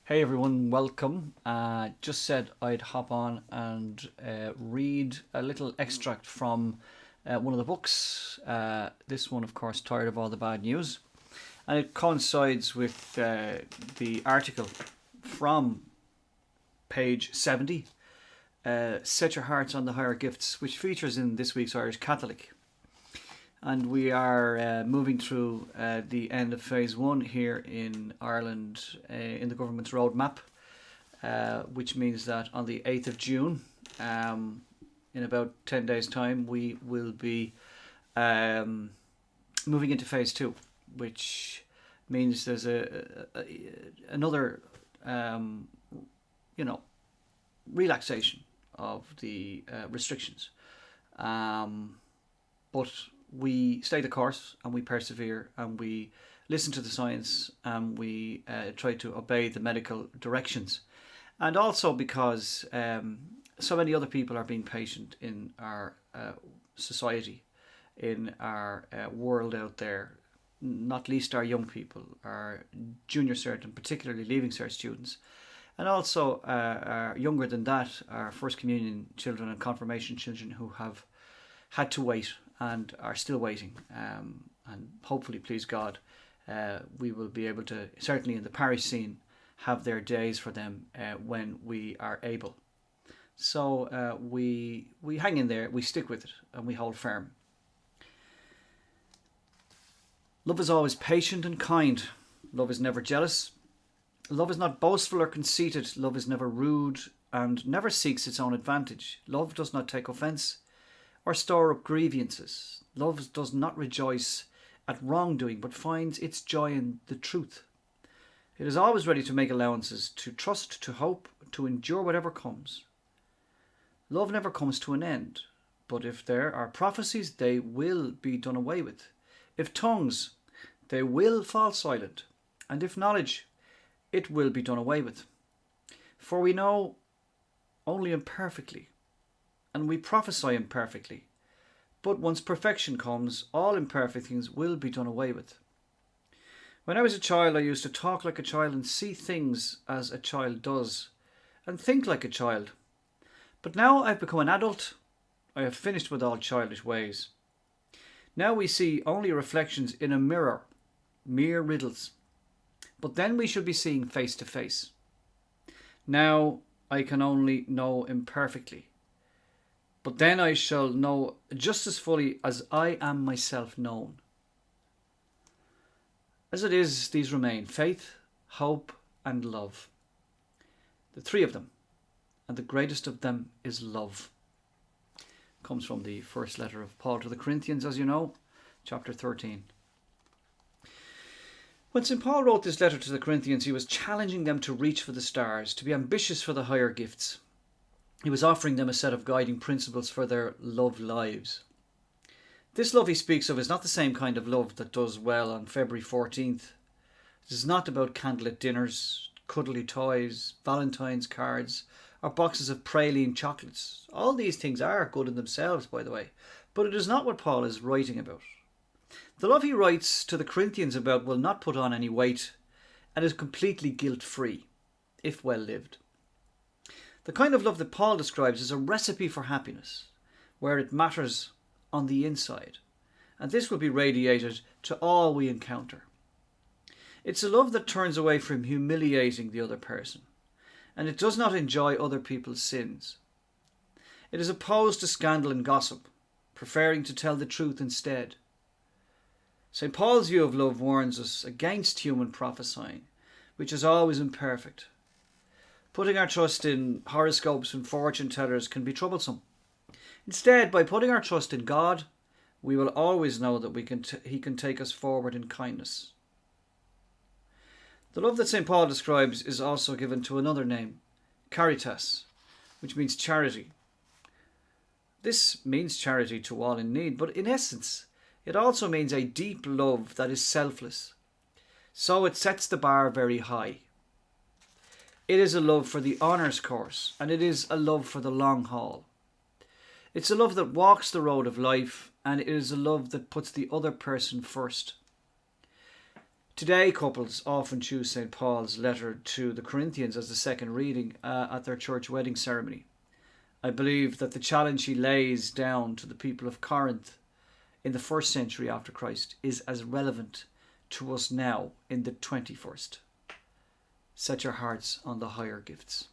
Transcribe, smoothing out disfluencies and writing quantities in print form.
Hey everyone, welcome. Just said I'd hop on and read a little extract from one of the books. This one, of course, Tired of All the Bad News. And it coincides with the article from page 70, Set Your Hearts on the Higher Gifts, which features in this week's Irish Catholic. And we are moving through the end of phase one here in Ireland in the government's roadmap, which means that on the 8th of June, in about 10 days' time, we will be moving into phase two, which means there's another, relaxation of the restrictions. But we stay the course and we persevere and we listen to the science and we try to obey the medical directions. And also because so many other people are being patient in our society, in our world out there, not least our young people, our junior cert and particularly leaving cert students. And also younger than that, our First Communion children and Confirmation children who have had to wait and are still waiting. And hopefully, please God, we will be able to, certainly in the parish scene, have their days for them when we are able. So we hang in there, we stick with it, and we hold firm. Love is always patient and kind. Love is never jealous. Love is not boastful or conceited. Love is never rude and never seeks its own advantage. Love does not take offence or store up grievances. Love does not rejoice at wrongdoing, but finds its joy in the truth. It is always ready to make allowances, to trust, to hope, to endure whatever comes. Love never comes to an end, but if there are prophecies, they will be done away with. If tongues, they will fall silent, and if knowledge, it will be done away with. For we know only imperfectly, and we prophesy imperfectly. But once perfection comes, all imperfect things will be done away with. When I was a child, I used to talk like a child and see things as a child does, and think like a child. But now I've become an adult. I have finished with all childish ways. Now we see only reflections in a mirror, mere riddles. But then we should be seeing face to face. Now I can only know imperfectly. But then I shall know just as fully as I am myself known. As it is, these remain: faith, hope, and love. The three of them, and the greatest of them is love. Comes from the first letter of Paul to the Corinthians, as you know, chapter 13. When St. Paul wrote this letter to the Corinthians, he was challenging them to reach for the stars, to be ambitious for the higher gifts. He was offering them a set of guiding principles for their love lives. This love he speaks of is not the same kind of love that does well on February 14th. It is not about candlelit dinners, cuddly toys, Valentine's cards, or boxes of praline chocolates. All these things are good in themselves, by the way, but it is not what Paul is writing about. The love he writes to the Corinthians about will not put on any weight and is completely guilt-free, if well lived. The kind of love that Paul describes is a recipe for happiness, where it matters on the inside, and this will be radiated to all we encounter. It's a love that turns away from humiliating the other person, and it does not enjoy other people's sins. It is opposed to scandal and gossip, preferring to tell the truth instead. St. Paul's view of love warns us against human prophesying, which is always imperfect. Putting our trust in horoscopes and fortune tellers can be troublesome. Instead, by putting our trust in God, we will always know that He can take us forward in kindness. The love that St. Paul describes is also given to another name, caritas, which means charity. This means charity to all in need, but in essence, it also means a deep love that is selfless. So it sets the bar very high. It is a love for the honours course, and it is a love for the long haul. It's a love that walks the road of life, and it is a love that puts the other person first. Today, couples often choose St. Paul's letter to the Corinthians as the second reading at their church wedding ceremony. I believe that the challenge he lays down to the people of Corinth in the 1st century after Christ is as relevant to us now in the 21st. Set your hearts on the higher gifts.